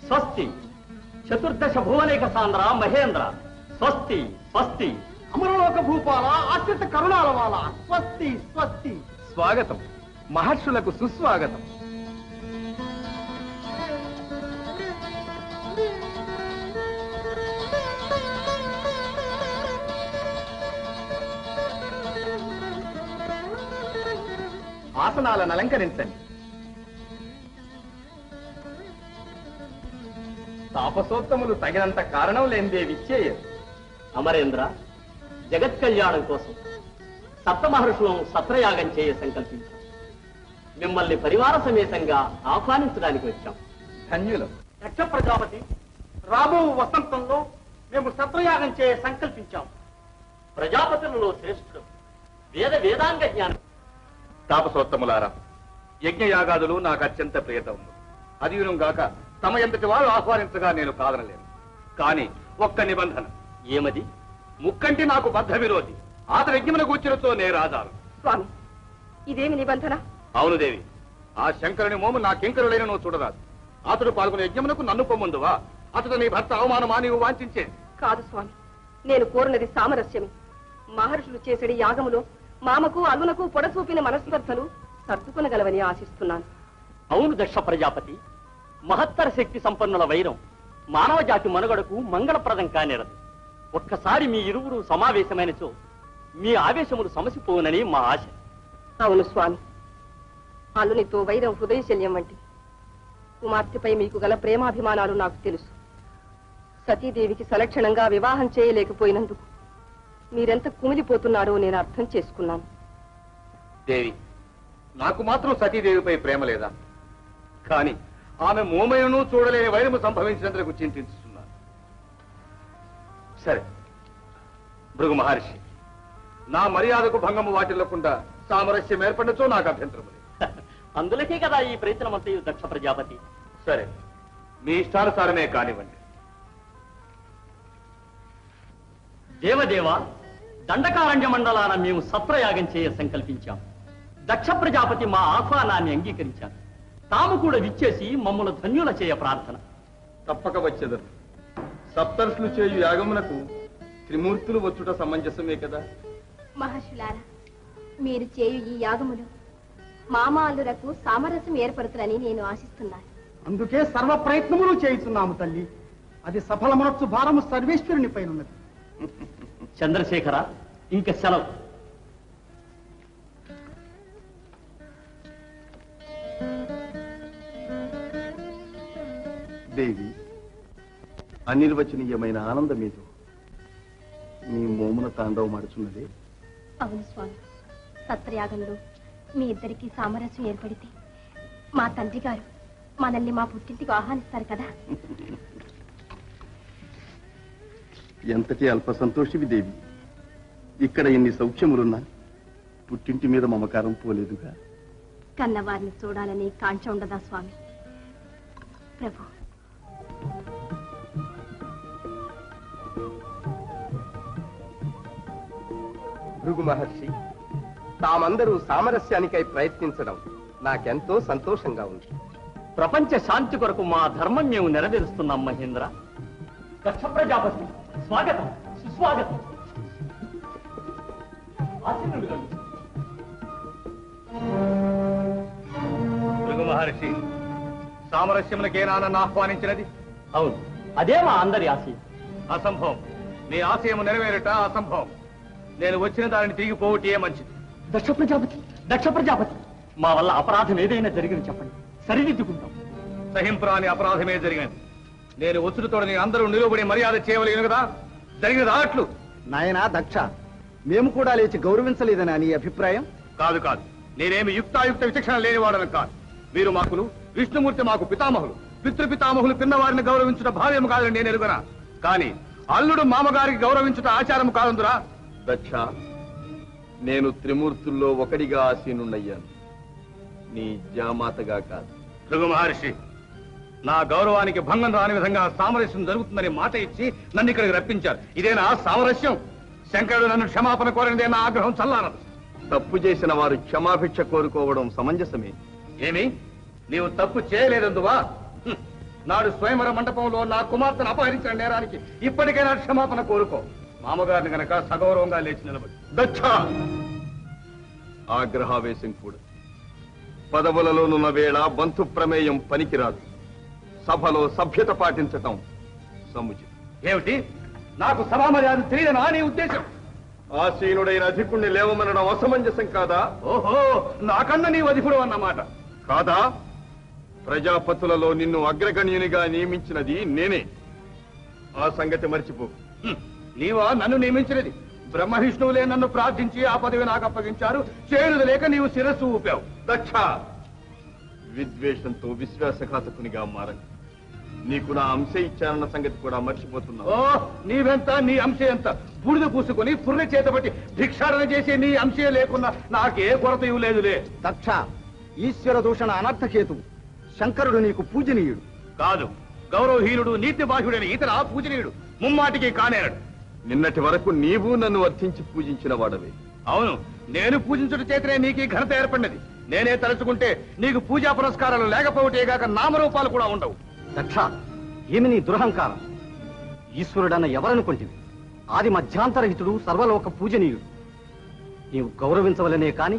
స్వస్తి చతుర్దశ భువనేక సాంద్ర మహేంద్ర స్వస్తి స్వస్తి అమరలోక భూపాల ఆశ్రిత కరుణాల వాల స్వస్తి స్వస్తి. స్వాగతం మహర్షులకు సుస్వాగతం. ఆసనాలను అలంకరించండి. తాపసోత్తములు తగినంత కారణం లేనిదే విచ్చేయరు. అమరేంద్ర, జగత్ కళ్యాణం కోసం సప్తమహర్షులను సత్రయాగం చేయ సంకల్పించాం. మిమ్మల్ని పరివార సమేతంగా ఆహ్వానించడానికి వచ్చాం. ధన్యులం. దక్ష ప్రజాపతి, రాబో వసంతంలో మేము సత్రయాగం చేయ సంకల్పించాం. ప్రజాపతులలో శ్రేష్ఠుడు, వేదాంగ జ్ఞానం. తాపసోత్తములారా, యజ్ఞయాగాదులు నాకు అత్యంత ప్రియతము. అదియునుగాక తమ ఎంతటి వారు ఆహ్వానించగా నేను కాదనలేను. కానీ ఒక్క నిబంధన. ఏమది? ముక్కంటి నాకు బద్ధ విరోధి. అతని యజ్ఞమున కూర్చులతో నే రాజాను. స్వామి, ఇదేమి నిబంధన? అవును దేవి, ఆ శంకరుని మోము నా కింకరులైన నువ్వు చూడరాదు. అతడు పాల్గొనే యజ్ఞమునకు నన్ను పొమ్మందువా? అతడు నీ భర్త అవమానమా నీవు వాంఛించే? కాదు స్వామి, నేను కోరినది సామరస్యమే. మహర్షులు చేసడి యాగములో మామకు అల్లునకు పొడసూపిన మనస్పర్ధలు సర్దుకొనగలవని ఆశిస్తున్నాను. అవును దక్ష ప్రజాపతి, మహత్తర శక్తి సంపన్నుల వైరం మానవ జాతి మనుగడకు మంగళప్రదం కానేరదు. ఒక్కసారి మీ ఇరువురు సమావేశమైనచో మీ ఆవేశములు సమసిపోవునని మా ఆశ. అవును స్వామి, అల్లునితో వైరం హృదయశల్యం వంటి. కుమార్తెపై మీకు గల ప్రేమాభిమానాలు నాకు తెలుసు. సతీదేవికి సలక్షణంగా వివాహం చేయలేకపోయినందుకు మీరెంత కుమిలిపోతున్నారో నేను అర్థం చేసుకున్నాను. దేవి, నాకు మాత్రం సతీదేవిపై ప్రేమ లేదా? కాని ఆమె మోమయను చూడలేని వైరము సంభవించినందుకు చింతిస్తున్నాను. సరే, భృగు మహర్షి, నా మర్యాదకు భంగము వాటిల్లకుండా సామరస్యం ఏర్పడచ్చో నాకు అభ్యంతరం లేదు. అందులకే కదా ఈ ప్రయత్నమంతయు దక్ష ప్రజాపతి. సరే, మీ ఇష్టానుసారమే కానివ్వండి. దేవదేవ, దండకారణ్య మండలాన మేము సత్రయాగం చేయ సంకల్పించాం. దక్ష ప్రజాపతి మా ఆహ్వానాన్ని అంగీకరించారు. తాము కూడా విచ్చేసి మమ్మల్ని ధన్యుల చేయ ప్రార్థన. తప్పక వచ్చేదరు. సప్తర్షులు చేయు యాగమునకు త్రిమూర్తులు వచ్చుట సమంజసమే కదా. మహర్షులారా, మీరు చేయు ఈ యాగములు మామాలులకు సామరస్యం ఏర్పడుతుందని నేను ఆశిస్తున్నాను. అందుకే సర్వ ప్రయత్నములు చేయుచున్నాము తల్లి. అది సఫలమనొచ్చు భారము సర్వేశ్వరుని పైన ఉన్నది. చంద్రశేఖర, ఇంక సెలవు. దేవి, అనిర్వచనీయమైన ఆనందమేదో మీ మోమున తాండవమాడుచున్నదే. అవును స్వామి, సత్రయాగంలో మీ ఇద్దరికి సామరస్యం ఏర్పడితే మా తండ్రి గారు మనల్ని మా పుట్టింటికి ఆహ్వానిస్తారు కదా. ఎంతటి అల్ప సంతోషివి దేవి. ఇక్కడ ఇన్ని సౌఖ్యములున్నా పుట్టింటి మీద మమకారం పోలేదుగా. కన్నవారిని చూడాలని కాంక్ష ఉండదా స్వామి? ప్రభు, భృగు మహర్షి, తామందరూ సామరస్యానికై ప్రయత్నించడం నాకెంతో సంతోషంగా ఉంది. ప్రపంచ శాంతి కొరకు మా ధర్మం మేము నెరవేరుస్తున్నాం మహేంద్ర. దక్ష ప్రజాపతి, స్వాగతం, సుస్వాగతం. భృగు మహర్షి, సామరస్యమునకేనా నన్ను ఆహ్వానించినది? అవును, అదే మా అందరి ఆశయం. అసంభవం. నీ ఆశయము నెరవేరట అసంభవం. నేను వచ్చిన దానిని తిరిగి పోవటే మంచిది. దక్ష ప్రజాపతి, దక్ష ప్రజాపతి, మా వల్ల అపరాధం ఏదైనా జరిగింది చెప్పండి, సరిదిద్దుకుంటాం. సహింపురాని అపరాధమే జరిగినది. నేను వచ్చుడుతోడని అందరూ నిలువబడి మర్యాద చేయవలేను కదా. జరిగిన రాట్లు. నాయనా దక్ష, మేము కూడా లేచి గౌరవించలేదని నీ అభిప్రాయం? కాదు కాదు, నేనేమి యుక్తాయుక్త విచక్షణ లేనివాడను కాదు. వీరు మాకులు, విష్ణుమూర్తి మాకు పితామహులు. పితృపితామహులు పిన్నవారిని గౌరవించుట భావ్యము కాదని నేను ఎరుగనా. కానీ అల్లుడు మామగారికి గౌరవించుట ఆచారం కాదందురా. దక్ష, నేను త్రిమూర్తుల్లో ఒకడిగా ఆసీనున్నయ్యాను, నీ జామాతగా కాదు. భృగు మహర్షి, నా గౌరవానికి భంగం రాని విధంగా సామరస్యం జరుగుతుందని మాట ఇచ్చి నన్ను ఇక్కడికి రప్పించారు. ఇదేనా సామరస్యం? శంకరుడు నన్ను క్షమాపణ కోరినదే నా ఆగ్రహం చల్లారదు. తప్పు చేసిన వారు క్షమాభిక్ష కోరుకోవడం సమంజసమే. ఏమి నీవు తప్పు చేయలేదందువా? నాడు స్వయంవర మండపంలో నా కుమార్తెను అపహరించిన నేరానికి ఇప్పటికైనా క్షమాపణ కోరుకో. మామగారిని గనక సగౌరవంగా లేచి నిలబడి. దక్ష ఆగ్రహావేశం కూడా పదవులలోనున్న వేళ బంధు ప్రమేయం పనికిరాదు. సభలో సభ్యత పాటించటం సముచితం. ఏమిటి నాకు సభామర్యాద తెలియదనా నీ ఉద్దేశం? ఆసీనుడైన అధికుణ్ణి లేవమనడం అసమంజసం కాదా? ఓహో, నాకన్నా నీవు అధికుడు అన్నమాట. కాదా? ప్రజాపతులలో నిన్ను అగ్రగణ్యునిగా నియమించినది నేనే. ఆ సంగతి మర్చిపో. నీవా నన్ను నియమించినది? బ్రహ్మవిష్ణువులే నన్ను ప్రార్థించి ఆ పదవి నాకు అప్పగించారు. చేరుదు లేక నీవు శిరస్సు ఊపావు. దక్ష విద్వేషంతో విశ్వాసఘాతకునిగా మారని. నీకు నా అంశ ఇచ్చానన్న సంగతి కూడా మర్చిపోతున్నావు. ఓ నీవెంత, నీ అంశే ఎంత? బూడిద పూసుకొని పుర్రె చేతబట్టి భిక్షాటన చేసే నీ అంశే లేకున్నా నాకే కొరత ఇవ్వలేదులే. దక్ష ఈశ్వర దూషణ అనర్థకేతు. శంకరుడు నీకు పూజనీయుడు కాదు, గౌరవహీనుడు నీతి బాహ్యుడని ఇతర పూజనీయుడు ముమ్మాటికి కానేరడు. నిన్నటి వరకు నీవు నన్ను వర్తించి పూజించిన వాడవే. అవును, నేను పూజించుట చేతనే నీకు ఈ ఘనత ఏర్పడినది. నేనే తలుచుకుంటే నీకు పూజా పురస్కారాలు లేకపోవటేగాక నామరూపాలు కూడా ఉండవు. దక్ష ఏమి నీ దురహంకారం? ఈశ్వరుడన్న ఎవరనుకుంటుంది? ఆది మధ్యాంతరహితుడు, సర్వలోక పూజనీయుడు. నీవు గౌరవించవలనే కాని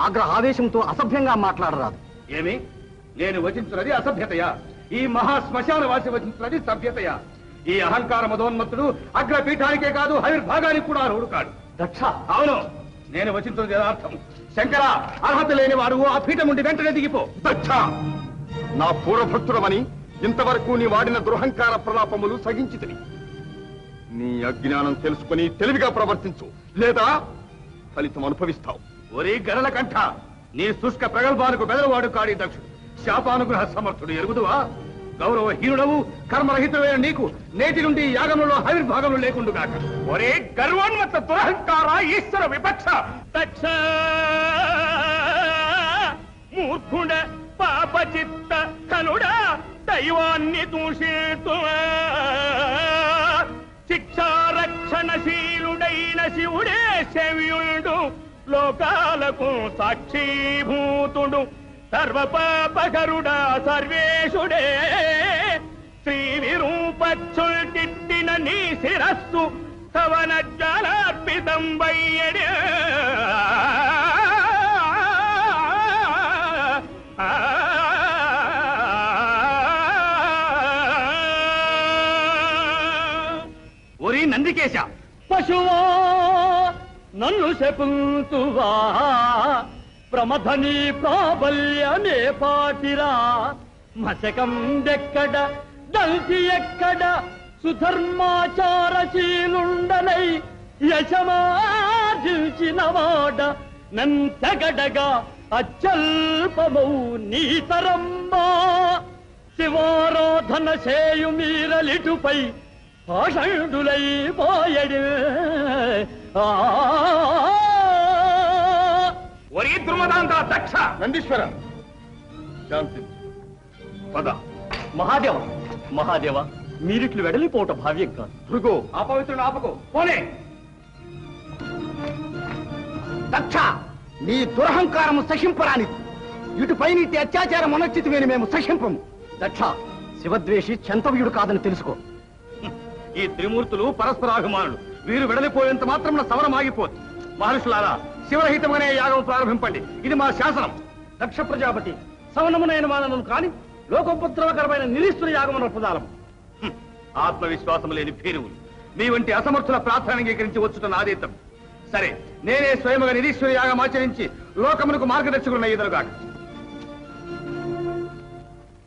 ఆగ్రహావేశంతో అసభ్యంగా మాట్లాడరాదు. ఏమి నేను వచించున్నది అసభ్యతయా? ఈ మహా శ్మశానవాసి వచించున్నది సభ్యతయా? ఈ అహంకార మదోన్మత్తుడు అగ్రపీఠానికే కాదు హవిర్భాగానికి కూడా అర్హుడు కాడు. దక్ష అవును, నేను వచించున్నది యథార్థం. శంకర, అర్హత లేని వాడు ఆ పీఠం నుండి వెంటనే దిగిపో. దక్ష నా పూర్వభక్తుడమని ఇంతవరకు నీ వాడిన దురహంకార ప్రలాపములు సహించితిని. నీ అజ్ఞానం తెలుసుకుని తెలివిగా ప్రవర్తించు, లేదా ఫలితం అనుభవిస్తావు. ఒరే గరళ కంఠ, నీ శుష్క ప్రగల్భాలకు బెదరవాడు కాడి దక్షుడు. శాపానుగ్రహ సమర్థుడు ఎరుగుదువా? గౌరవహీనుడవు, కర్మరహితమైన నీకు నేటి నుండి యాగంలో హవిర్భాగంలో లేకుండుగాక. ఒరే గర్వోన్మత్త దురహంకార ఈశ్వర విపక్ష దక్ష మూర్ఖుడ పాపచిత్త కనుడా దైవాన్ని దూషితు శిక్షారక్షణశీలుడైన శివుడే శవ్యుడు లోకాలకు సాక్షీభూతుడు సర్వపాపకరుడా సర్వేశుడే శ్రీ విరూపచ్చుల్టిట్టిన నీ శిరస్సు కవన జలార్పితం వయ్యడే. ఒరి నందికేశ, పశువా నన్ను శకుంతువా, ప్రమథని ప్రాబల్యమే పాటిరా. మశకం దెక్కడ దల్చి ఎక్కడ సుధర్మాచారశీలుండనై యశమార్జించిన వాడ నంతగడగా అత్యల్పమౌ నీతరంబా. శివారాధన చేయు మీరలిటుపై పాషండులై పోయడు. ఒరి దుర్మదాంత దక్ష. నందీశ్వర శాంతి పద. మహాదేవ మహాదేవ, మీరిట్లు వెడలిపోవట భావ్యం కాదు. భృగో అపవిత్రుని ఆపకు, పోనే. దక్ష నీ దురహంకారము సహింపరాని. ఇటుపై నీటి అత్యాచారం అనొచ్చితివేని మేము సహింపము. దక్ష శివద్వేషి చెంతవ్యుడు కాదని తెలుసుకో. ఈ త్రిమూర్తులు పరస్పరాభిమానులు. వీరు వెడలిపోయేంత మాత్రమున సమరం ఆగిపోదు. మహర్షులారా, శివరహితమనే యాగం ప్రారంభింపండి. ఇది మా శాసనం. దక్ష ప్రజాపతి సవనమునైన మాననం కాని లోకోపద్రవకరమైన నిరీశ్వర యాగమున ప్రదానం. ఆత్మవిశ్వాసం లేని భీరువులు మీ వంటి అసమర్థుల ప్రార్థన అంగీకరించి వచ్చుతున్న ఆదేశం. సరే, నేనే స్వయముగా నిరీశ్వర యాగం ఆచరించి లోకమునకు మార్గదర్శకులను ఎదురుగాక.